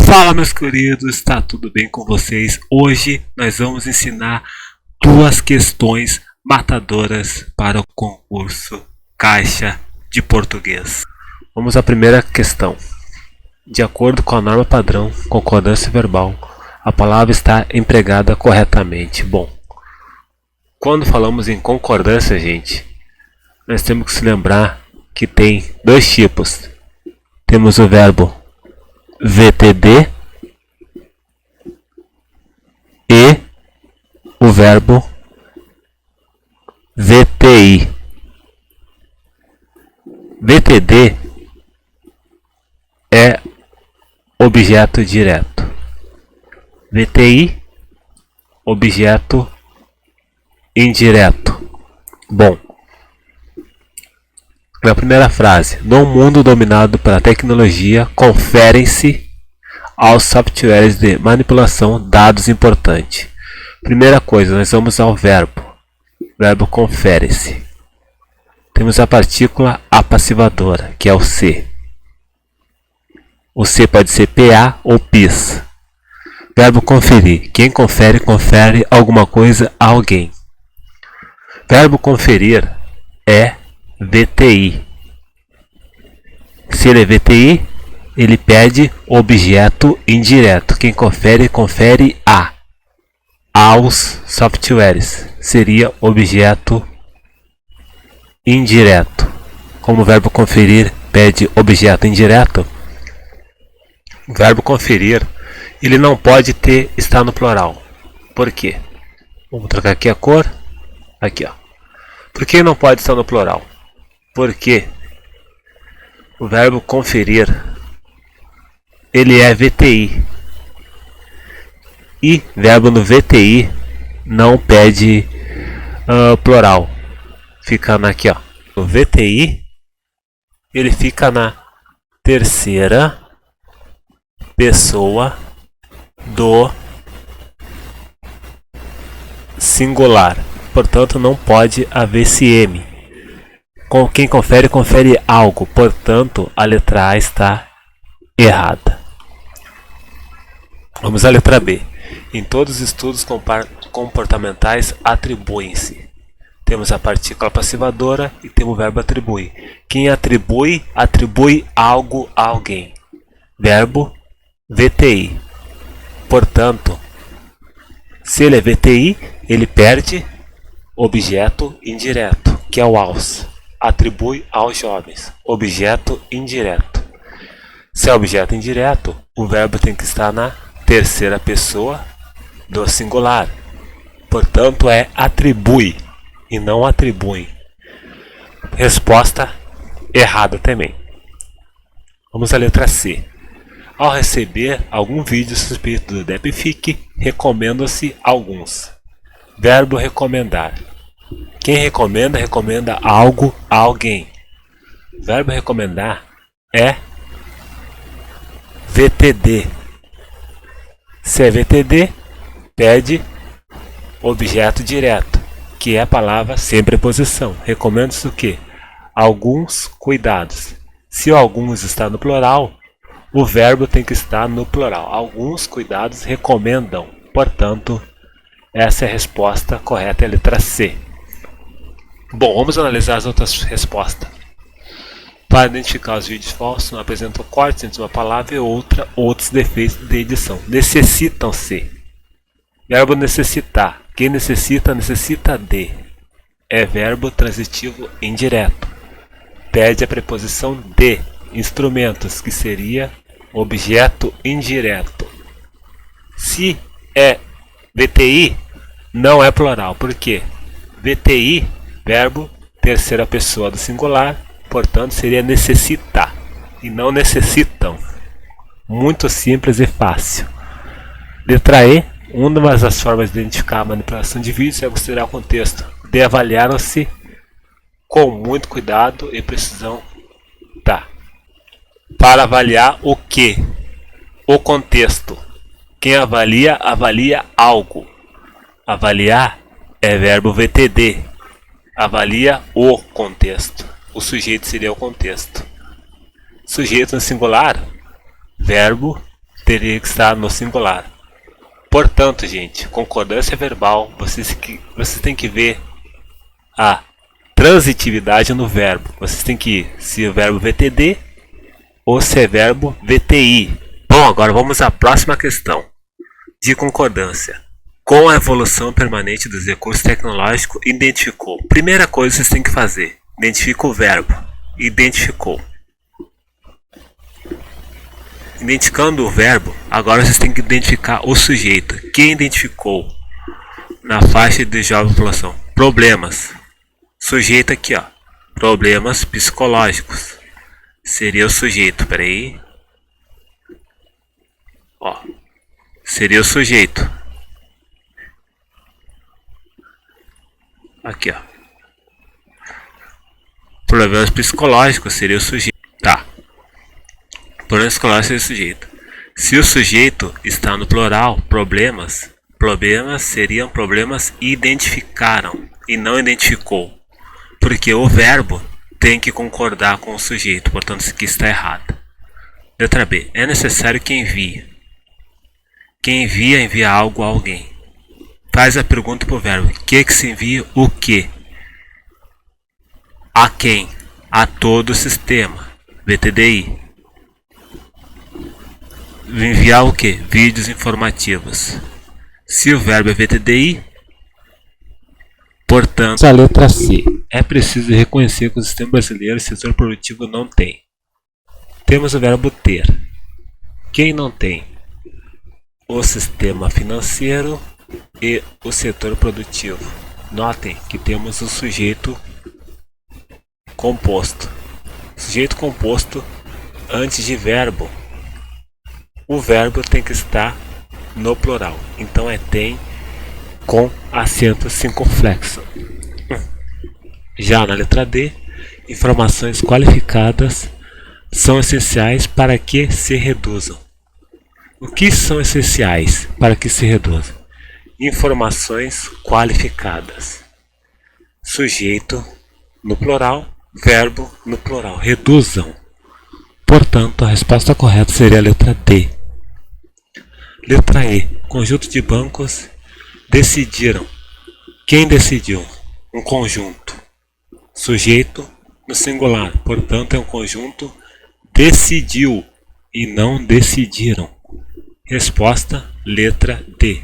Fala, meus queridos, está tudo bem com vocês? Hoje nós vamos ensinar duas questões matadoras para o concurso Caixa de Português. Vamos à primeira questão. De acordo com a norma padrão concordância verbal, a palavra está empregada corretamente. Bom, quando falamos em concordância, gente, nós temos que se lembrar que tem dois tipos. Temos o verbo VTD e o verbo VTI. VTD é objeto direto. VTI, objeto indireto. Bom, na primeira frase, no mundo dominado pela tecnologia, conferem-se aos softwares de manipulação dados importantes. Primeira coisa, nós vamos ao verbo. Verbo confere-se. Temos a partícula apassivadora, que é o se. O se pode ser PA ou PIS. Verbo conferir. Quem confere, confere alguma coisa a alguém. Verbo conferir é VTI. Se ele é VTI, ele pede objeto indireto. Quem confere, confere aos softwares. Seria objeto indireto. Como o verbo conferir pede objeto indireto, o verbo conferir ele não pode estar no plural. Por quê? Vamos trocar aqui a cor. Aqui, ó. Por que não pode estar no plural? Porque o verbo conferir ele é VTI e verbo no VTI não pede plural. Fica aqui, ó. O VTI ele fica na terceira pessoa do singular. Portanto, não pode haver CM. Quem confere, confere algo. Portanto, a letra A está errada. Vamos à letra B. Em todos os estudos comportamentais, atribuem-se. Temos a partícula passivadora e temos o verbo atribuir. Quem atribui, atribui algo a alguém. Verbo VTI. Portanto, se ele é VTI, ele perde objeto indireto, que é o aos. Atribui aos jovens. Objeto indireto. Se é objeto indireto, o verbo tem que estar na terceira pessoa do singular. Portanto, é atribui e não atribui. Resposta errada também. Vamos à letra C. Ao receber algum vídeo suspeito do Deepfake, recomendam-se alguns. Verbo recomendar. Quem recomenda, recomenda algo a alguém. Verbo recomendar é VTD. Se é VTD, pede objeto direto, que é a palavra sem preposição. Recomenda-se o quê? Alguns cuidados. Se o alguns está no plural, o verbo tem que estar no plural. Alguns cuidados recomendam. Portanto, essa é a resposta correta, é a letra C. Bom, vamos analisar as outras respostas. Para identificar os vídeos falsos, não apresentam cortes entre uma palavra e outra, outros defeitos de edição. Necessitam-se. Verbo necessitar. Quem necessita, necessita de. É verbo transitivo indireto. Pede a preposição de. Instrumentos, que seria objeto indireto. Se é VTI, não é plural. Por quê? VTI, verbo terceira pessoa do singular, portanto seria necessitar e não necessitam. Muito simples e fácil. Letra E. Uma das formas de identificar a manipulação de vídeos é considerar o contexto. De avaliaram-se com muito cuidado e precisão. Para avaliar o que? O contexto. Quem avalia, avalia algo. Avaliar é verbo VTD. Avalia o contexto. O sujeito seria o contexto. Sujeito no singular, verbo teria que estar no singular. Portanto, gente, concordância verbal, vocês têm que ver a transitividade no verbo. Vocês têm que ir se é o verbo VTD ou se é verbo VTI. Bom, agora vamos à próxima questão de concordância. Com a evolução permanente dos recursos tecnológicos, identificou. Primeira coisa que vocês têm que fazer, identifica o verbo. Identificou. Identificando o verbo, agora vocês têm que identificar o sujeito. Quem identificou na faixa de jovem população? Problemas. Sujeito aqui, ó. Problemas psicológicos. Seria o sujeito. Peraí. Ó. Seria o sujeito. Aqui, ó. Problemas psicológicos seria o sujeito. Tá. Problemas psicológicos seria o sujeito. Se o sujeito está no plural, problemas seriam problemas identificaram e não identificou. Porque o verbo tem que concordar com o sujeito, portanto isso aqui está errado. Letra B. É necessário que envie. Quem envia algo a alguém. Faz a pergunta para o verbo. Que se envia o que? A quem? A todo o sistema. VTDI. Enviar o que? Vídeos informativos. Se o verbo é VTDI, portanto, a letra C. É preciso reconhecer que o sistema brasileiro, o setor produtivo, não tem. Temos o verbo ter. Quem não tem? O sistema financeiro e o setor produtivo. Notem que temos o sujeito composto. Sujeito composto antes de verbo. O verbo tem que estar no plural. Então é tem com acento circunflexo. Já na letra D, informações qualificadas são essenciais para que se reduzam. O que são essenciais para que se reduzam? Informações qualificadas. Sujeito no plural, verbo no plural. Reduzam. Portanto, a resposta correta seria a letra D. Letra E. Conjunto de bancos decidiram. Quem decidiu? Um conjunto. Sujeito no singular. Portanto, é um conjunto decidiu e não decidiram. Resposta, letra D.